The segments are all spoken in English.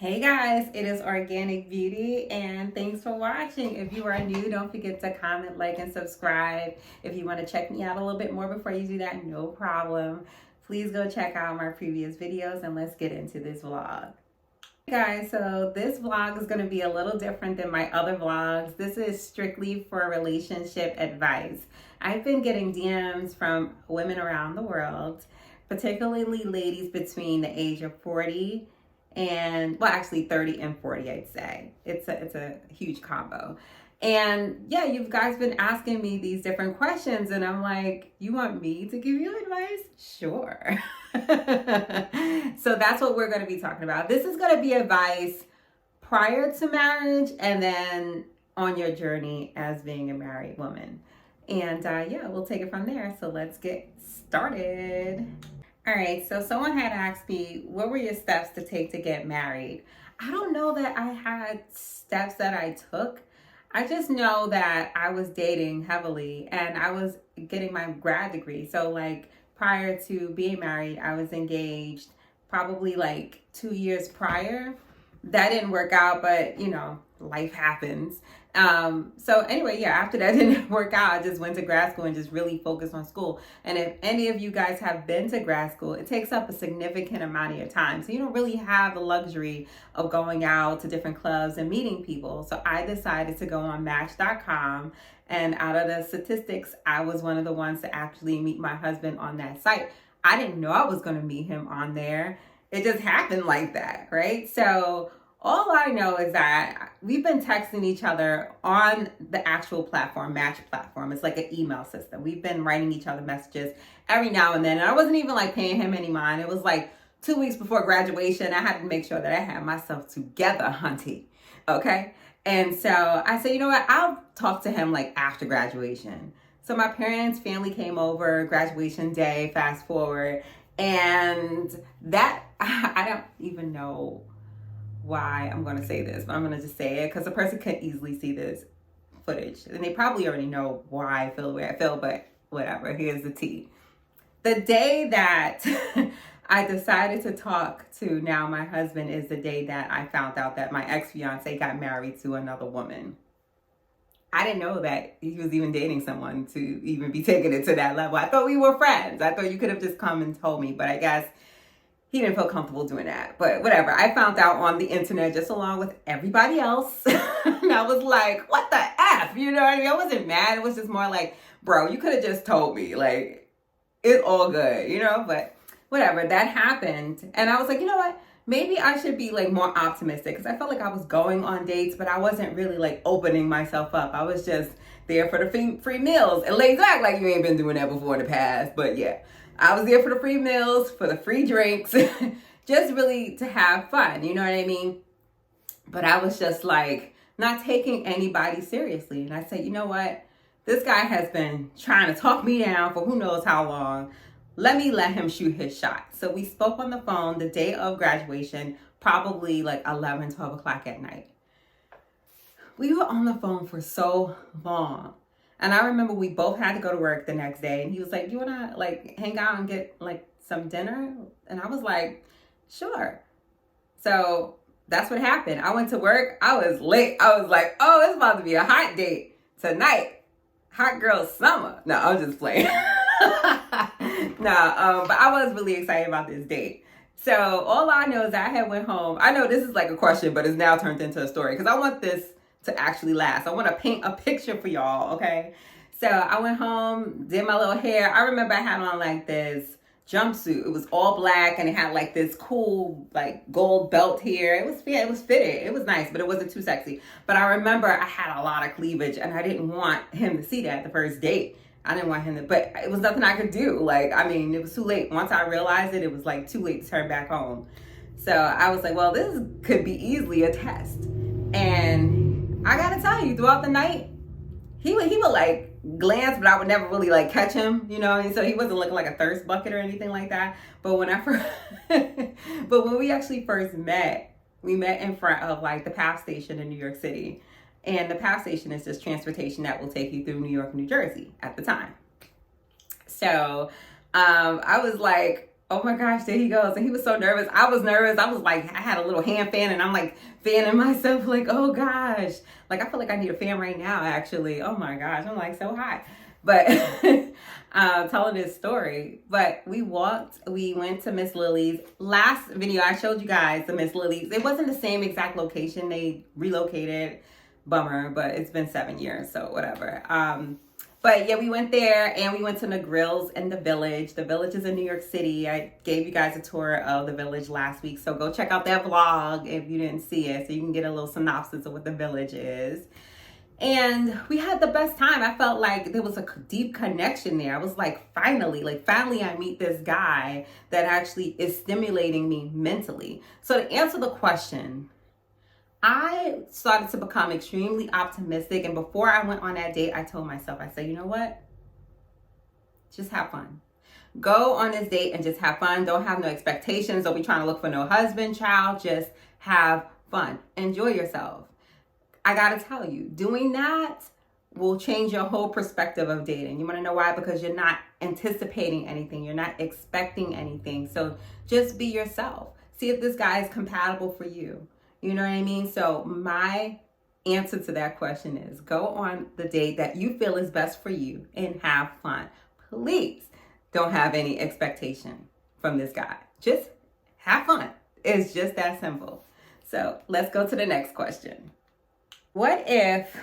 Hey guys, it is Organic Beauty and thanks for watching. If you are new, don't forget to comment, like, and subscribe. If you want to check me out a little bit more before you do that, no problem. Please go check out my previous videos and let's get into this vlog. Hey guys, so this vlog is going to be a little different than my other vlogs. This is strictly for relationship advice. I've been getting DMs from women around the world, particularly ladies between the age of 40 and, well, actually 30 and 40, I'd say. It's a huge combo. And yeah, you guys been asking me these different questions and I'm like, you want me to give you advice? Sure. So that's what we're going to be talking about. This is going to be advice prior to marriage and then on your journey as being a married woman. And yeah, we'll take it from there. So let's get started. All right, so someone had asked me, what were your steps to take to get married? I don't know that I had steps that I took. I just know that I was dating heavily and I was getting my grad degree. So like prior to being married, I was engaged probably like 2 years prior. That didn't work out, but you know, life happens. So anyway, yeah, after that didn't work out, I just went to grad school and just really focused on school. And if any of you guys have been to grad school, it takes up a significant amount of your time. So you don't really have the luxury of going out to different clubs and meeting people. So I decided to go on Match.com. And out of the statistics, I was one of the ones to actually meet my husband on that site. I didn't know I was going to meet him on there. It just happened like that, right? So all I know is that we've been texting each other on the actual platform, Match platform. It's like an email system. We've been writing each other messages every now and then. And I wasn't even like paying him any mind. It was like 2 weeks before graduation. I had to make sure that I had myself together, hunty. Okay. And so I said, you know what? I'll talk to him like after graduation. So my parents' family came over, graduation day, fast forward. And that, I don't even know why I'm going to say this, but I'm going to just say it because a person could easily see this footage and they probably already know why I feel the way I feel, but whatever, here's the tea. The day that I decided to talk to now my husband is the day that I found out that my ex-fiance got married to another woman. I didn't know that he was even dating someone to even be taking it to that level. I thought we were friends. I thought you could have just come and told me, but I guess he didn't feel comfortable doing that. But whatever. I found out on the internet just along with everybody else. And I was like, what the F? You know what I mean? I wasn't mad. It was just more like, bro, you could have just told me. Like, it's all good, you know? But whatever. That happened. And I was like, you know what? Maybe I should be like more optimistic because I felt like I was going on dates, but I wasn't really like opening myself up. I was just there for the free meals. And ladies act like you ain't been doing that before in the past. But yeah. I was there for the free meals, for the free drinks, just really to have fun, you know what I mean? But I was just like not taking anybody seriously. And I said, you know what? This guy has been trying to talk me down for who knows how long. Let him shoot his shot. So we spoke on the phone the day of graduation, probably like 11, 12 o'clock at night. We were on the phone for so long. And I remember we both had to go to work the next day. And he was like, you want to like hang out and get like some dinner? And I was like, sure. So that's what happened. I went to work. I was late. I was like, oh, it's about to be a hot date tonight. Hot girl summer. No, I was just playing. But I was really excited about this date. So all I know is I had went home. I know this is like a question, but it's now turned into a story because I want this to actually last. I want to paint a picture for y'all, okay? So I went home, did my little hair. I remember I had on like this jumpsuit. It was all black and it had like this cool like gold belt here. It was fitted. It was nice, but it wasn't too sexy. But I remember I had a lot of cleavage and I didn't want him to see that the first date. I didn't want him to, but it was nothing I could do. Like, I mean, it was too late. Once I realized it, it was like too late to turn back home. So I was like, well, this could be easily a test. And I gotta tell you, throughout the night, he would like glance, but I would never really like catch him, you know. And so he wasn't looking like a thirst bucket or anything like that. But but when we actually first met, we met in front of like the PATH station in New York City, and the PATH station is just transportation that will take you through New York, New Jersey at the time. So I was like, Oh my gosh, there he goes. And he was so nervous. I was nervous. I was like, I had a little hand fan and I'm like fanning myself like, oh gosh. Like, I feel like I need a fan right now, actually. Oh my gosh, I'm like so hot. But telling this story. But we went to Miss Lily's. Last video, I showed you guys the Miss Lily's. It wasn't the same exact location. They relocated. Bummer, but it's been 7 years, so whatever. But yeah, we went there and we went to the grills in the Village. The Village is in New York City. I gave you guys a tour of the Village last week, so go check out that vlog if you didn't see it, so you can get a little synopsis of what the Village is. And we had the best time. I felt like there was a deep connection there. I was like, finally I meet this guy that actually is stimulating me mentally. So to answer the question, I started to become extremely optimistic. And before I went on that date, I told myself, I said, you know what? Just have fun. Go on this date and just have fun. Don't have no expectations. Don't be trying to look for no husband, child. Just have fun. Enjoy yourself. I got to tell you, doing that will change your whole perspective of dating. You want to know why? Because you're not anticipating anything. You're not expecting anything. So just be yourself. See if this guy is compatible for you. You know what I mean? So my answer to that question is go on the date that you feel is best for you and have fun. Please don't have any expectation from this guy. Just have fun. It's just that simple. So let's go to the next question. What if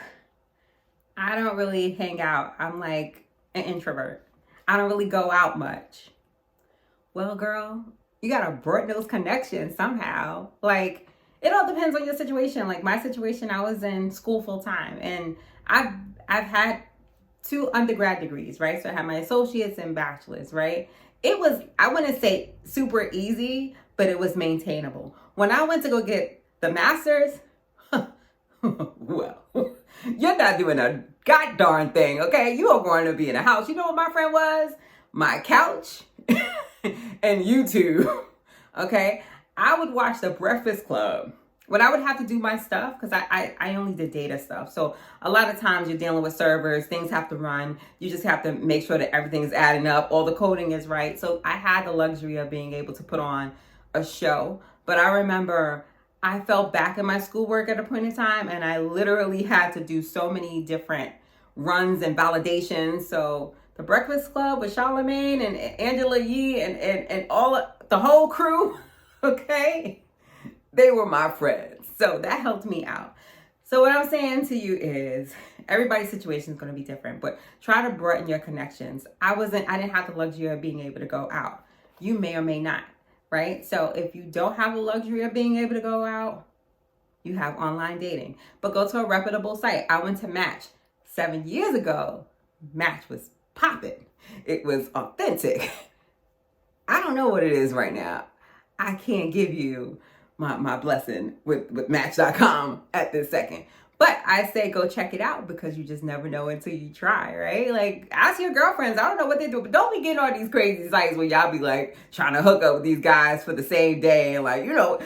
I don't really hang out? I'm like an introvert. I don't really go out much. Well, girl, you got to broaden those connections somehow. Like, it all depends on your situation. Like my situation, I was in school full time and I've had 2 undergrad degrees, right? So I had my associates and bachelor's, right? It was, I wouldn't say super easy, but it was maintainable. When I went to go get the master's, well, you're not doing a god darn thing, okay? You are going to be in a house. You know what my friend was? My couch and YouTube, okay? I would watch The Breakfast Club when I would have to do my stuff, because I only did data stuff. So a lot of times you're dealing with servers, things have to run. You just have to make sure that everything is adding up, all the coding is right. So I had the luxury of being able to put on a show. But I remember I fell back in my schoolwork at a point in time, and I literally had to do so many different runs and validations. So The Breakfast Club with Charlamagne and Angela Yee and all the whole crew, okay, they were my friends. So that helped me out. So what I'm saying to you is everybody's situation is going to be different, but try to broaden your connections. I didn't have the luxury of being able to go out. You may or may not, right? So if you don't have the luxury of being able to go out, you have online dating, but go to a reputable site. I went to Match 7 years ago. Match was popping. It was authentic. I don't know what it is right now. I can't give you my blessing with Match.com at this second. But I say go check it out, because you just never know until you try, right? Like, ask your girlfriends. I don't know what they do, but don't be getting on these crazy sites where y'all be like trying to hook up with these guys for the same day. And like, you know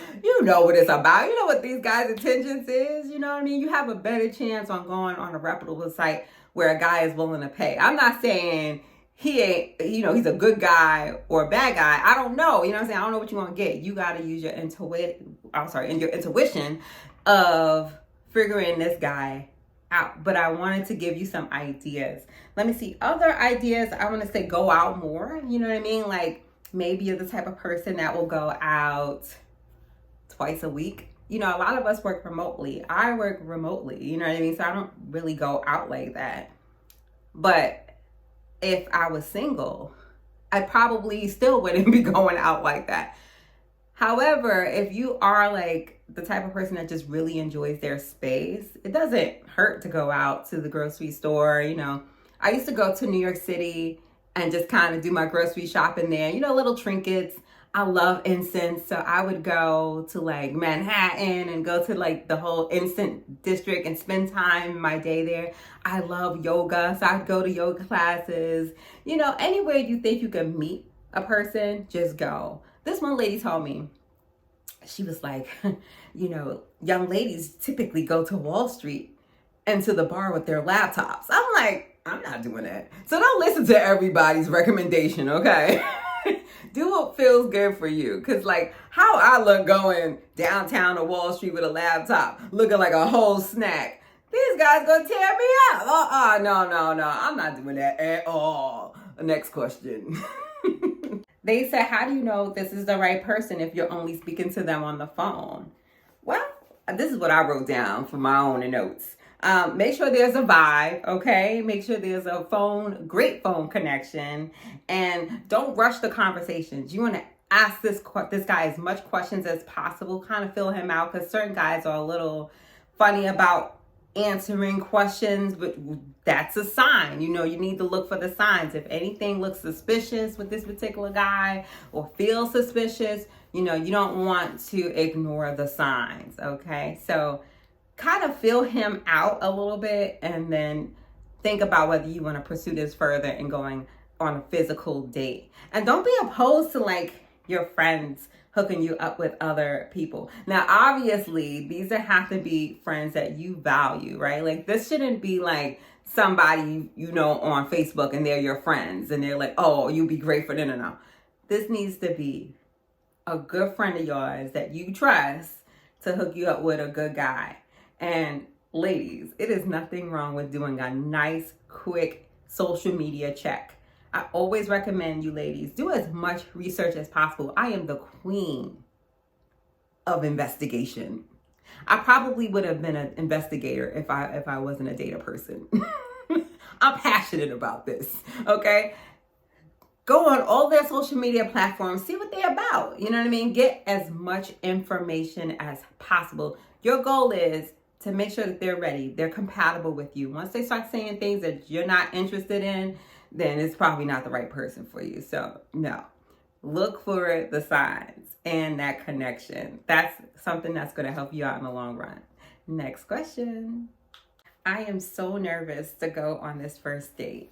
what it's about. You know what these guys' intentions is. You know what I mean? You have a better chance on going on a reputable site where a guy is willing to pay. I'm not saying he ain't, he's a good guy or a bad guy. I don't know. You know what I'm saying? I don't know what you want to get. You got to use your intuition of figuring this guy out. But I wanted to give you some ideas. Let me see. Other ideas, I want to say go out more. You know what I mean? Like, maybe you're the type of person that will go out twice a week. You know, a lot of us work remotely. I work remotely. You know what I mean? So I don't really go out like that. But if I was single, I probably still wouldn't be going out like that. However, if you are like the type of person that just really enjoys their space, it doesn't hurt to go out to the grocery store. You know, I used to go to New York City and just kind of do my grocery shopping there. You know, little trinkets. I love incense. So I would go to like Manhattan and go to like the whole incense district and spend time my day there. I love yoga. So I'd go to yoga classes. You know, anywhere you think you can meet a person, just go. This one lady told me, she was like, young ladies typically go to Wall Street and to the bar with their laptops. I'm like, I'm not doing that. So don't listen to everybody's recommendation, okay? Do what feels good for you. Cause like how I look going downtown to Wall Street with a laptop, looking like a whole snack. These guys gonna tear me up. No. I'm not doing that at all. Next question. They said, how do you know this is the right person if you're only speaking to them on the phone? Well, this is what I wrote down for my own notes. Make sure there's a vibe, okay? Make sure there's a great phone connection, and don't rush the conversations. You want to ask this guy as much questions as possible, kind of fill him out, because certain guys are a little funny about answering questions, but that's a sign. You need to look for the signs. If anything looks suspicious with this particular guy or feels suspicious, you don't want to ignore the signs, okay? So kind of feel him out a little bit, and then think about whether you want to pursue this further and going on a physical date. And don't be opposed to like your friends hooking you up with other people. Now, obviously, these have to be friends that you value, right? Like this shouldn't be like somebody on Facebook and they're your friends and they're like, oh, you'd be great for no. This needs to be a good friend of yours that you trust to hook you up with a good guy. And ladies, it is nothing wrong with doing a nice, quick social media check. I always recommend you ladies do as much research as possible. I am the queen of investigation. I probably would have been an investigator if I wasn't a data person. I'm passionate about this, okay? Go on all their social media platforms, see what they're about. You know what I mean? Get as much information as possible. Your goal is to make sure that they're ready, they're compatible with you. Once they start saying things that you're not interested in, then it's probably not the right person for you. So no, look for the signs and that connection. That's something that's going to help you out in the long run. Next question. I am so nervous to go on this first date.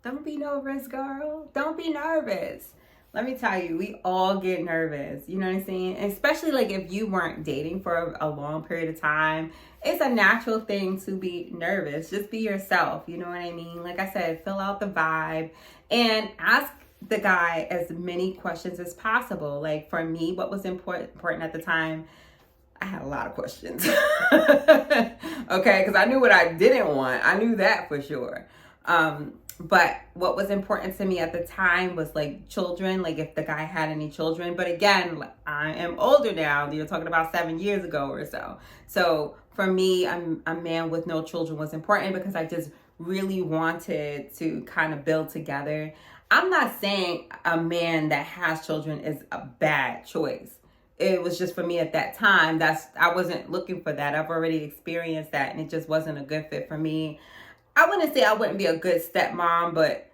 Don't be nervous, girl. Don't be nervous. Let me tell you, we all get nervous. You know what I'm saying? Especially like if you weren't dating for a long period of time. It's a natural thing to be nervous. Just be yourself. You know what I mean? Like I said, fill out the vibe and ask the guy as many questions as possible. Like for me, what was important at the time, I had a lot of questions. Okay, because I knew what I didn't want. I knew that for sure. But what was important to me at the time was like children, like if the guy had any children. But again, I am older now. You're talking about 7 years ago or so. So for me, a man with no children was important because I just really wanted to kind of build together. I'm not saying a man that has children is a bad choice. It was just for me at that time. I wasn't looking for that. I've already experienced that and it just wasn't a good fit for me. I wouldn't say I wouldn't be a good stepmom, but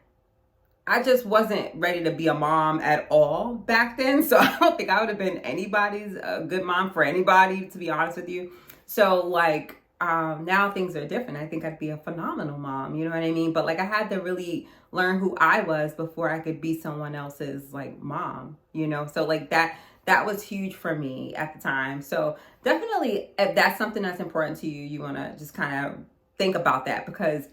I just wasn't ready to be a mom at all back then. So I don't think I would have been anybody's a good mom for anybody, to be honest with you. So like now things are different. I think I'd be a phenomenal mom. You know what I mean? But like I had to really learn who I was before I could be someone else's like mom, So like that was huge for me at the time. So definitely if that's something that's important to you, you want to just kind of think about that because,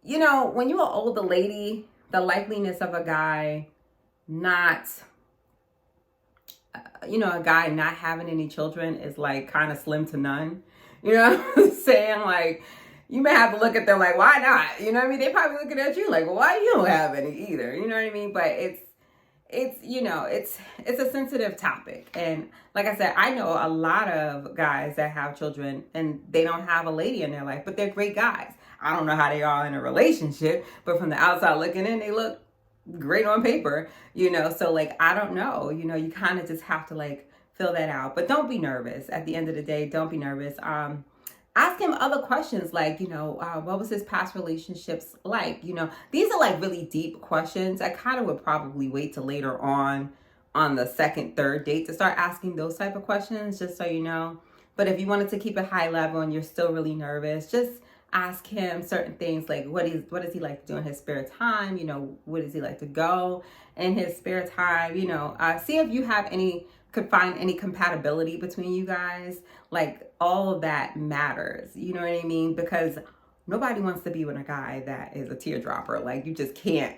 when you're an older lady, the likeliness of a guy not, a guy not having any children is like kind of slim to none. You know what I'm saying? Like, you may have to look at them like, why not? You know what I mean? They probably looking at you like, well, why you don't have any either? You know what I mean? But it's a sensitive topic. And like I said, I know a lot of guys that have children and they don't have a lady in their life, but they're great guys. I don't know how they are in a relationship, but from the outside looking in, they look great on paper, so like, I don't know, you kind of just have to like fill that out, but don't be nervous. At the end of the day, don't be nervous. Ask him other questions like, what was his past relationships like? These are like really deep questions. I kind of would probably wait till later on the second, third date to start asking those type of questions, just so you know. But if you wanted to keep it high level and you're still really nervous, just ask him certain things like what does he like to do in his spare time? What does he like to go in his spare time? See if you could find any compatibility between you guys. Like all of that matters. You know what I mean? Because nobody wants to be with a guy that is a teardropper. Like you just can't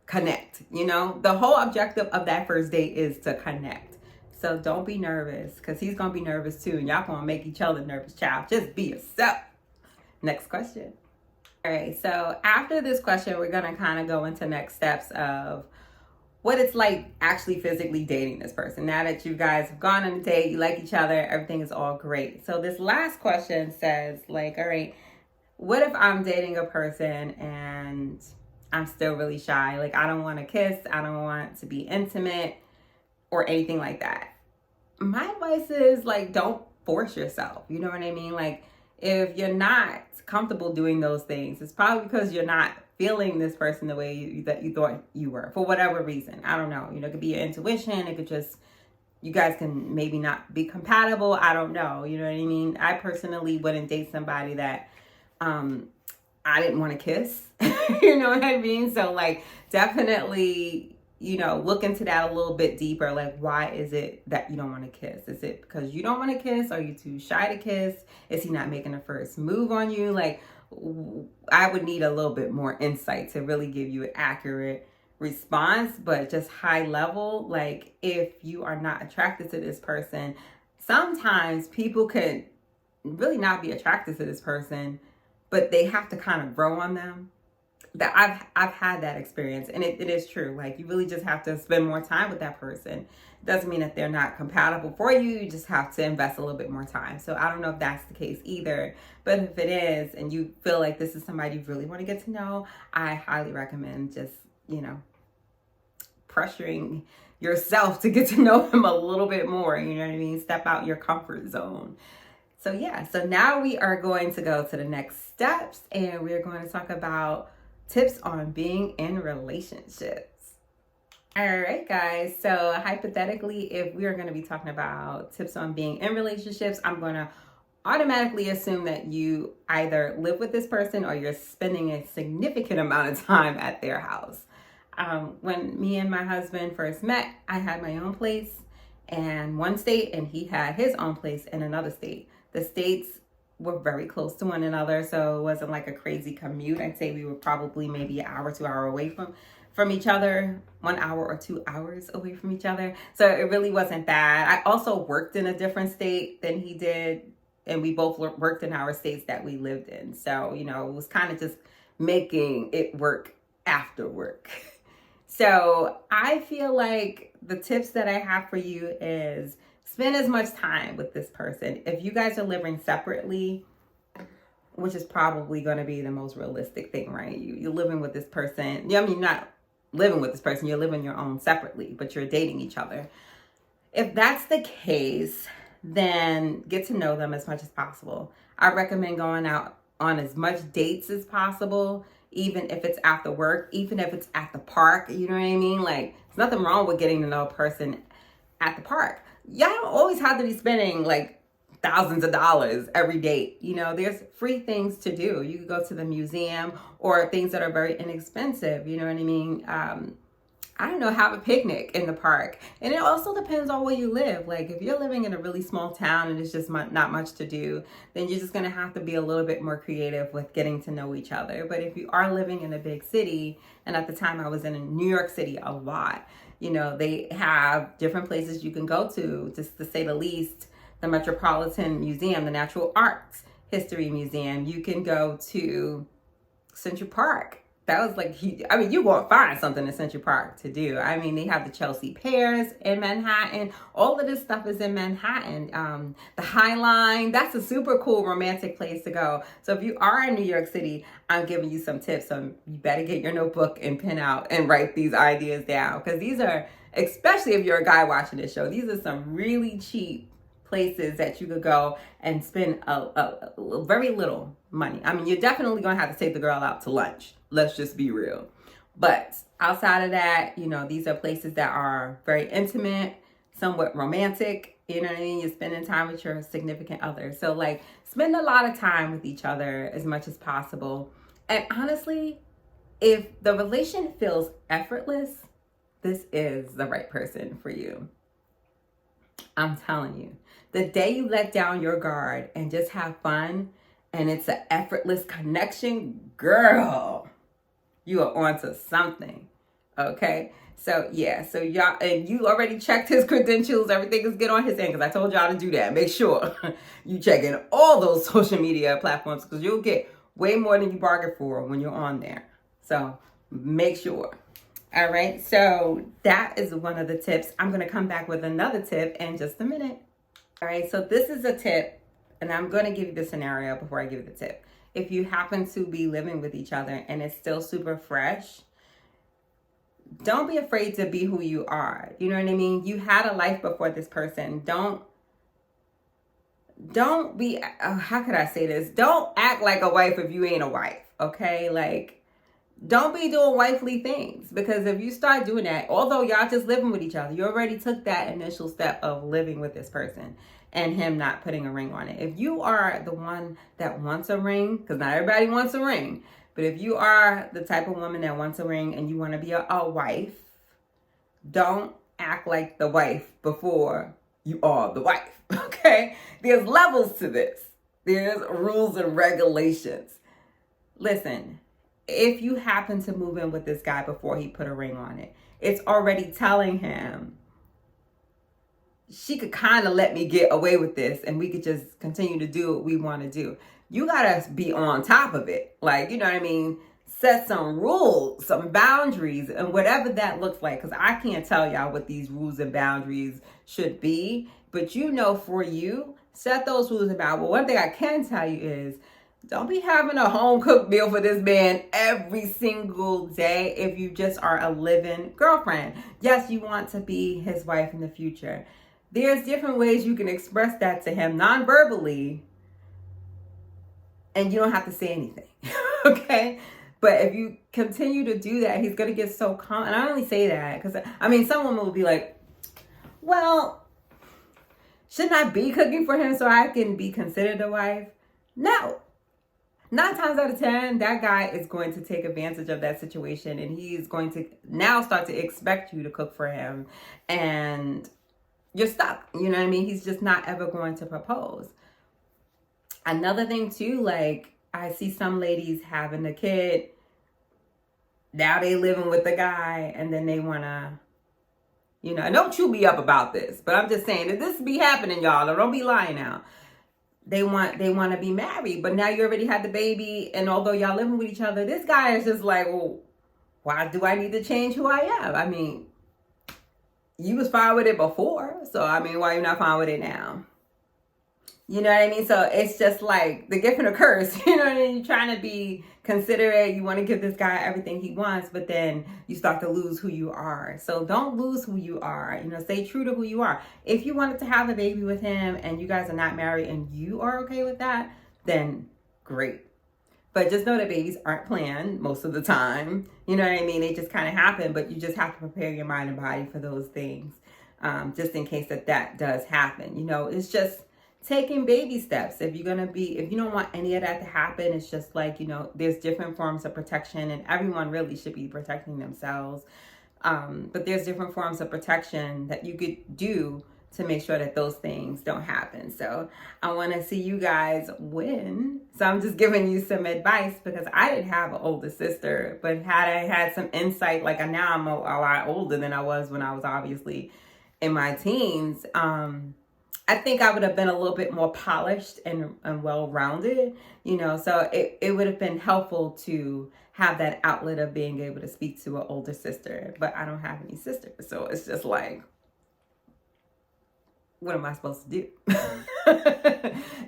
connect. You know, the whole objective of that first date is to connect. So don't be nervous, because he's going to be nervous too. And y'all going to make each other nervous, child. Just be yourself. Next question. All right. So after this question, we're going to kind of go into next steps of what it's like actually physically dating this person. Now that you guys have gone on a date, you like each other, everything is all great. So this last question says, like, all right, what if I'm dating a person and I'm still really shy? Like, I don't want to kiss, I don't want to be intimate or anything like that. My advice is, like, don't force yourself. You know what I mean? Like, if you're not comfortable doing those things, it's probably because you're not feeling this person the way that you thought you were, for whatever reason. I don't know. You know, it could be your intuition. It could just, you guys can maybe not be compatible. I don't know. You know what I mean? I personally wouldn't date somebody that I didn't want to kiss. You know what I mean? So, like, definitely, you know, look into that a little bit deeper. Like, why is it that you don't want to kiss? Is it because you don't want to kiss? Are you too shy to kiss? Is he not making a first move on you? Like, I would need a little bit more insight to really give you an accurate response. But just high level, like, if you are not attracted to this person, sometimes people could really not be attracted to this person, but they have to kind of grow on them. That I've had that experience, and it is true. Like, you really just have to spend more time with that person. It doesn't mean that they're not compatible for you. You just have to invest a little bit more time. So I don't know if that's the case either, but if it is, and you feel like this is somebody you really want to get to know, I highly recommend just, you know, pressuring yourself to get to know him a little bit more. You know what I mean? Step out your comfort zone. So yeah, so now we are going to go to the next steps, and we're going to talk about tips on being in relationships. All right, guys. So hypothetically, if we are going to be talking about tips on being in relationships, I'm going to automatically assume that you either live with this person or you're spending a significant amount of time at their house. When me and my husband first met, I had my own place in one state, and he had his own place in another state. The states were very close to one another, so it wasn't like a crazy commute. I'd say we were probably maybe an hour, 2 hours away from each other, 1 hour or 2 hours away from each other. So it really wasn't bad. I also worked in a different state than he did, and we both worked in our states that we lived in. So, you know, it was kind of just making it work after work. So I feel like the tips that I have for you is spend as much time with this person. If you guys are living separately, which is probably going to be the most realistic thing, right? You're living with this person. I mean, not living with this person. You're living your own separately, but you're dating each other. If that's the case, then get to know them as much as possible. I recommend going out on as much dates as possible, even if it's after work, even if it's at the park. You know what I mean? Like, there's nothing wrong with getting to know a person at the park. Y'all don't always have to be spending like thousands of dollars every date. You know, there's free things to do. You could go to the museum or things that are very inexpensive. You know what I mean? I don't know, have a picnic in the park. And it also depends on where you live. Like, if you're living in a really small town and it's just not much to do, then you're just going to have to be a little bit more creative with getting to know each other. But if you are living in a big city, and at the time I was in New York City a lot, you know, they have different places you can go to, just to say the least. The Metropolitan Museum, the Natural Arts History Museum. You can go to Central Park. That was like, I mean, you won't find something in Central Park to do. I mean, they have the Chelsea Pears in Manhattan. All of this stuff is in Manhattan. The High Line, that's a super cool romantic place to go. So if you are in New York City, I'm giving you some tips. So you better get your notebook and pen out and write these ideas down. Because these are, especially if you're a guy watching this show, these are some really cheap places that you could go and spend a very little money. I mean, you're definitely going to have to take the girl out to lunch. Let's just be real. But outside of that, you know, these are places that are very intimate, somewhat romantic. You know what I mean? You're spending time with your significant other. So, like, spend a lot of time with each other as much as possible. And honestly, if the relation feels effortless, this is the right person for you. I'm telling you. The day you let down your guard and just have fun, and it's an effortless connection, girl, you are onto something. Okay. So yeah, so y'all, and you already checked his credentials. Everything is good on his end because I told y'all to do that. Make sure you check in all those social media platforms because you'll get way more than you bargained for when you're on there. So make sure. All right. So that is one of the tips. I'm going to come back with another tip in just a minute. All right. So this is a tip, and I'm going to give you the scenario before I give you the tip. If you happen to be living with each other and it's still super fresh, don't be afraid to be who you are. You know what I mean? You had a life before this person. Don't be, how could I say this? Don't act like a wife if you ain't a wife, okay? Like, don't be doing wifely things, because if you start doing that, although y'all just living with each other, you already took that initial step of living with this person and him not putting a ring on it. If you are the one that wants a ring, because not everybody wants a ring, but if you are the type of woman that wants a ring and you want to be a wife, don't act like the wife before you are the wife, okay? There's levels to this. There's rules and regulations. Listen, if you happen to move in with this guy before he put a ring on it, it's already telling him, she could kind of let me get away with this and we could just continue to do what we want to do. You got to be on top of it. Like, you know what I mean? Set some rules, some boundaries, and whatever that looks like. Because I can't tell y'all what these rules and boundaries should be. But you know, for you, set those rules about. Well, one thing I can tell you is, don't be having a home cooked meal for this man every single day if you just are a living girlfriend. Yes, you want to be his wife in the future. There's different ways you can express that to him non-verbally, and you don't have to say anything, okay? But if you continue to do that, he's going to get so calm. And I only say that because, I mean, some women will be like, well, shouldn't I be cooking for him so I can be considered a wife? No. 9 times out of 10, that guy is going to take advantage of that situation, and he's going to now start to expect you to cook for him, and you're stuck. You know what I mean? He's just not ever going to propose. Another thing too, like, I see some ladies having a kid. Now they living with the guy, and then they want to, you know, and don't chew me up about this, but I'm just saying that this be happening, y'all. Don't be lying now. They want to be married, but now you already had the baby, and although y'all living with each other, this guy is just like, well, why do I need to change who I am? I mean, you was fine with it before, so I mean, why you not fine with it now? You know what I mean? So it's just like the gift and a curse. You know what I mean? You're trying to be considerate. You want to give this guy everything he wants, but then you start to lose who you are. So don't lose who you are. You know, stay true to who you are. If you wanted to have a baby with him and you guys are not married and you are okay with that, then great. But just know that babies aren't planned most of the time. You know what I mean? They just kind of happen, but you just have to prepare your mind and body for those things, just in case that does happen. You know, it's just taking baby steps. If you don't want any of that to happen, it's just like, you know, there's different forms of protection, and everyone really should be protecting themselves. But there's different forms of protection that you could do to make sure that those things don't happen. So I want to see you guys win. So I'm just giving you some advice because I didn't have an older sister, but had I had some insight, like now I'm a lot older than I was when I was obviously in my teens. I think I would have been a little bit more polished and well-rounded, you know, so it would have been helpful to have that outlet of being able to speak to an older sister, but I don't have any sisters. So it's just like, what am I supposed to do?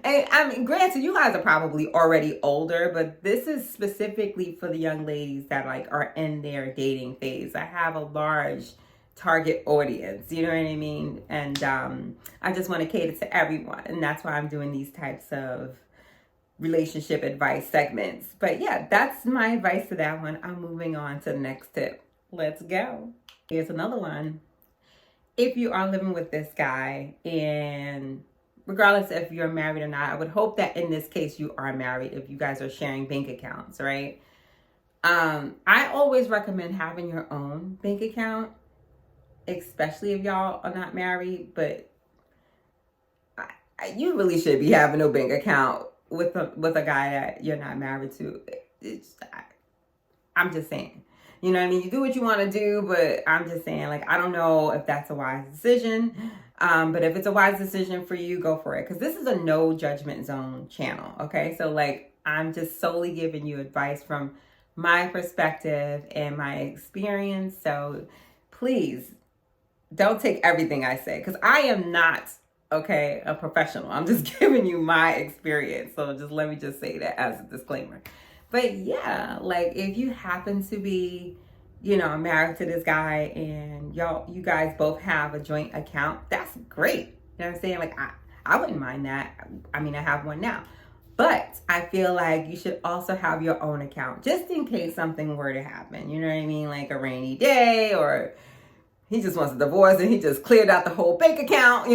And I mean, granted, you guys are probably already older, but this is specifically for the young ladies that like are in their dating phase. I have a large target audience, you know what I mean? And I just want to cater to everyone, and that's why I'm doing these types of relationship advice segments. But yeah, that's my advice to that one. I'm moving on to the next tip. Let's go. Here's another one. If you are living with this guy, and regardless if you're married or not, I would hope that in this case you are married if you guys are sharing bank accounts, right? I always recommend having your own bank account, especially if y'all are not married, but you really should be having no bank account with a guy that you're not married to. I'm just saying, You know what I mean? You do what you want to do, but I'm just saying, like, I don't know if that's a wise decision. But if it's a wise decision for you, go for it. Because this is a no judgment zone channel. Okay. So, like, I'm just solely giving you advice from my perspective and my experience. So please don't take everything I say, because I am not, okay, a professional. I'm just giving you my experience. So just let me just say that as a disclaimer. But yeah, like, if you happen to be, married to this guy and you guys both have a joint account, that's great. You know what I'm saying? Like, I wouldn't mind that. I mean, I have one now. But I feel like you should also have your own account just in case something were to happen. You know what I mean? Like a rainy day, or he just wants a divorce and he just cleared out the whole bank account,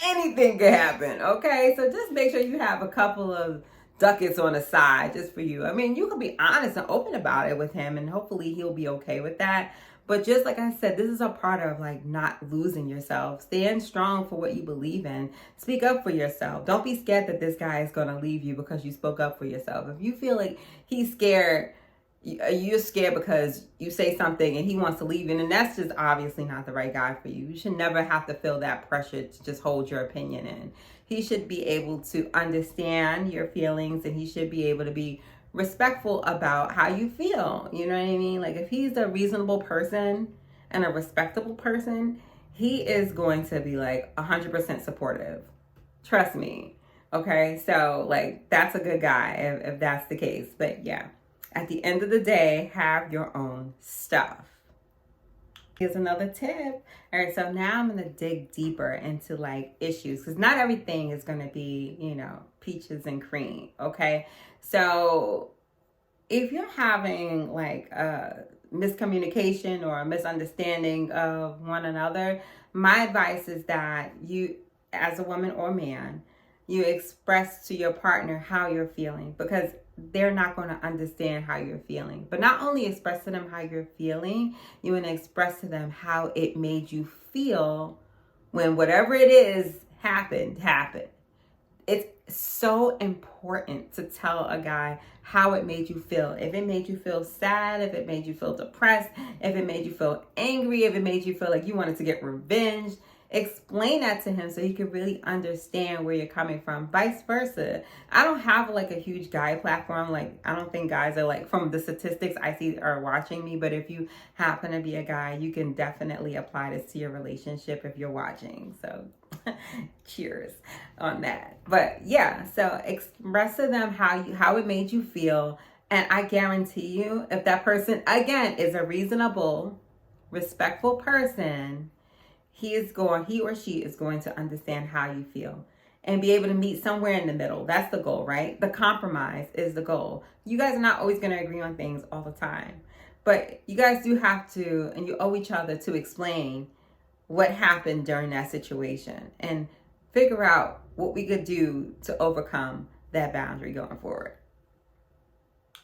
Anything could happen, okay? So just make sure you have a couple of ducats on the side just for you. I mean, you can be honest and open about it with him, and hopefully he'll be okay with that. But just like I said, this is a part of, like, not losing yourself. Stand strong for what you believe in. Speak up for yourself. Don't be scared that this guy is going to leave you because you spoke up for yourself. If you feel like he's scared, you're scared because you say something and he wants to leave, and that's just obviously not the right guy for you. You should never have to feel that pressure to just hold your opinion in. He should be able to understand your feelings, and he should be able to be respectful about how you feel. You know what I mean? Like, if he's a reasonable person and a respectable person, he is going to be like 100% supportive. Trust me. Okay. So, like, that's a good guy if that's the case. But yeah, at the end of the day, have your own stuff. Here's another tip. All right, so now I'm going to dig deeper into, like, issues, because not everything is going to be, peaches and cream, okay? So if you're having, like, a miscommunication or a misunderstanding of one another, my advice is that you, as a woman or man, you express to your partner how you're feeling, because they're not going to understand how you're feeling. But not only express to them how you're feeling, you want to express to them how it made you feel when whatever it is happened. It's so important to tell a guy how it made you feel. If it made you feel sad, if it made you feel depressed, if it made you feel angry, if it made you feel like you wanted to get revenge, explain that to him so he can really understand where you're coming from. Vice versa. I don't have, like, a huge guy platform. Like, I don't think guys are, like, from the statistics I see are watching me. But if you happen to be a guy, you can definitely apply this to your relationship if you're watching. So cheers on that. But yeah, so express to them how it made you feel. And I guarantee you, if that person, again, is a reasonable, respectful person, he or she is going to understand how you feel and be able to meet somewhere in the middle. That's the goal, right? The compromise is the goal. You guys are not always going to agree on things all the time, but you guys do have to, and you owe each other to explain what happened during that situation and figure out what we could do to overcome that boundary going forward.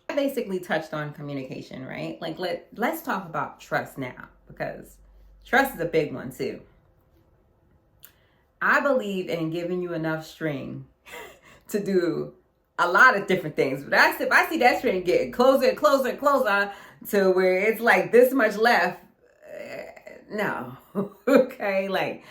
I basically touched on communication, right? Like, let's talk about trust now, because trust is a big one too. I believe in giving you enough string to do a lot of different things. But if I see that string getting closer and closer and closer to where it's like this much left, no. Okay? Like,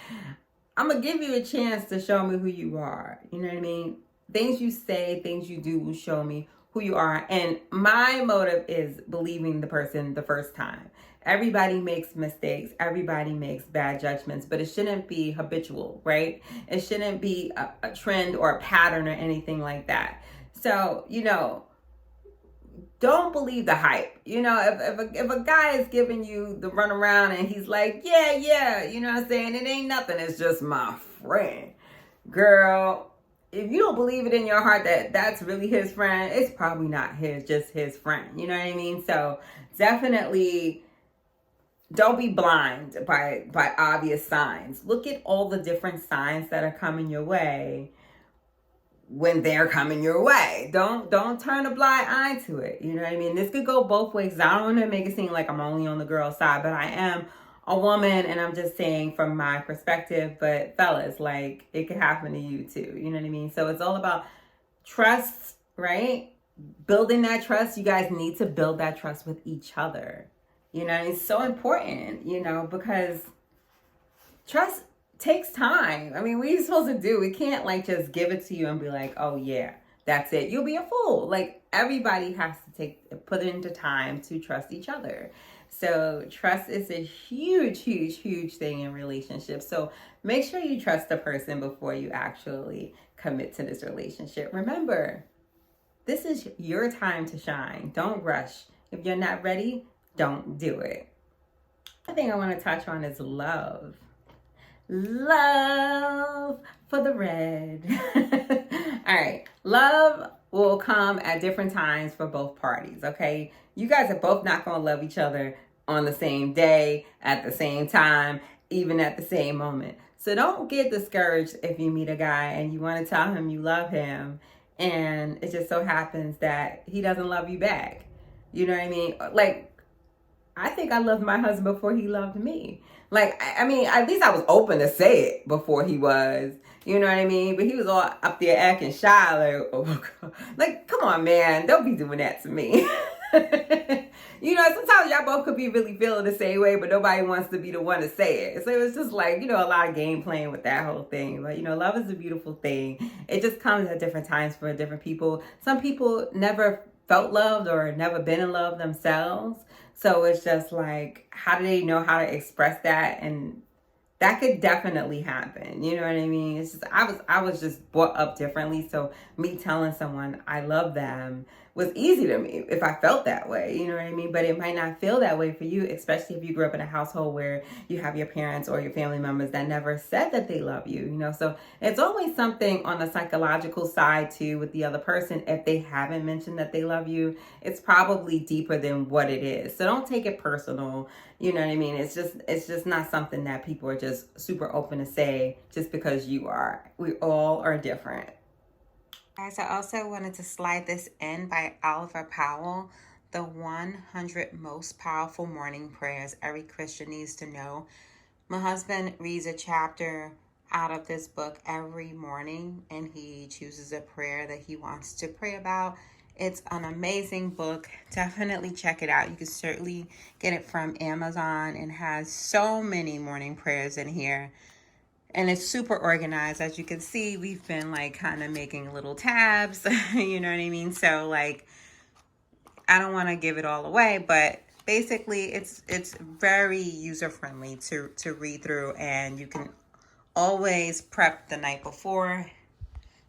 I'm going to give you a chance to show me who you are. You know what I mean? Things you say, things you do will show me who you are. And my motive is believing the person the first time. Everybody makes mistakes. Everybody makes bad judgments, but it shouldn't be habitual, right? It shouldn't be a trend or a pattern or anything like that. So, don't believe the hype. If a guy is giving you the runaround and he's like, yeah, you know what I'm saying? It ain't nothing. It's just my friend. Girl, if you don't believe it in your heart that that's really his friend, it's probably not just his friend. You know what I mean? So definitely don't be blind by obvious signs. Look at all the different signs that are coming your way when they're coming your way. Don't turn a blind eye to it. You know what I mean? This could go both ways. I don't want to make it seem like I'm only on the girl side, but I am a woman, and I'm just saying from my perspective. But fellas, like, it could happen to you too. You know what I mean? So it's all about trust, right? building that trust, you guys need to build that trust with each other. You know, it's so important, you know, because trust takes time. I mean, what are you supposed to do? We can't like just give it to you and be like, oh yeah, that's it. You'll be a fool. Like everybody has to put it into time to trust each other. So trust is a huge, huge, huge thing in relationships. So make sure you trust the person before you actually commit to this relationship. Remember, this is your time to shine. Don't rush. If you're not ready, don't do it. The thing I want to touch on is love. Love for the red. All right. Love will come at different times for both parties, okay? You guys are both not going to love each other on the same day, at the same time, even at the same moment. So don't get discouraged if you meet a guy and you want to tell him you love him and it just so happens that he doesn't love you back. You know what I mean? Like, I think I loved my husband before he loved me. Like, I mean, at least I was open to say it before he was. You know what I mean? But he was all up there acting shy. Like, oh, God. Like, come on, man. Don't be doing that to me. You know, sometimes y'all both could be really feeling the same way, but nobody wants to be the one to say it. So it's just like, you know, a lot of game playing with that whole thing. But, you know, love is a beautiful thing. It just comes at different times for different people. Some people never felt loved or never been in love themselves. So it's just like, how do they know how to express that? And that could definitely happen. You know what I mean? It's just, I was just brought up differently. So me telling someone I love them was easy to me if I felt that way. You know what I mean? But it might not feel that way for you, especially if you grew up in a household where you have your parents or your family members that never said that they love you, you know? So it's always something on the psychological side too with the other person. If they haven't mentioned that they love you, it's probably deeper than what it is. So don't take it personal. You know what I mean? It's just not something that people are just super open to say just because you are. We all are different. Guys, I also wanted to slide this in by Oliver Powell, the 100 most powerful morning prayers every Christian needs to know. My husband reads a chapter out of this book every morning, and he chooses a prayer that he wants to pray about. It's an amazing book. Definitely check it out. You can certainly get it from Amazon and has so many morning prayers in here. And it's super organized. As you can see, we've been like kind of making little tabs, you know what I mean? So like, I don't want to give it all away, but basically it's very user-friendly to read through, and you can always prep the night before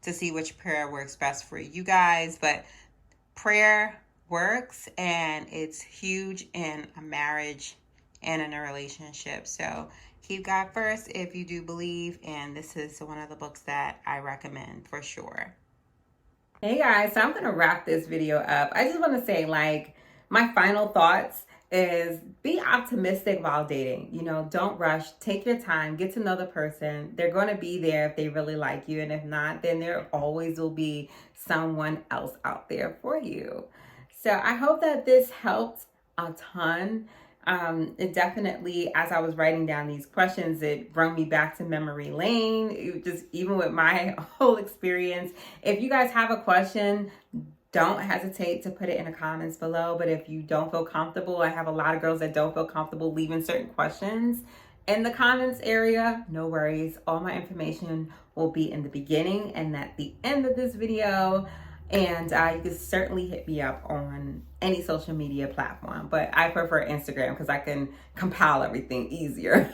to see which prayer works best for you guys. But prayer works, and it's huge in a marriage and in a relationship. So keep God first if you do believe, and this is one of the books that I recommend for sure. Hey guys, so I'm going to wrap this video up. I just want to say, like, my final thoughts is be optimistic while dating. You know, don't rush. Take your time. Get to know the person. They're going to be there if they really like you. And if not, then there always will be someone else out there for you. So I hope that this helped a ton. It definitely, as I was writing down these questions, it brought me back to memory lane. It just, even with my whole experience. If you guys have a question, don't hesitate to put it in the comments below. But if you don't feel comfortable, I have a lot of girls that don't feel comfortable leaving certain questions in the comments area. No worries. All my information will be in the beginning and at the end of this video. And you can certainly hit me up on any social media platform. But I prefer Instagram because I can compile everything easier.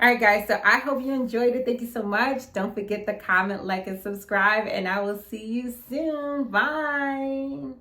All right, guys. So I hope you enjoyed it. Thank you so much. Don't forget to comment, like, and subscribe. And I will see you soon. Bye.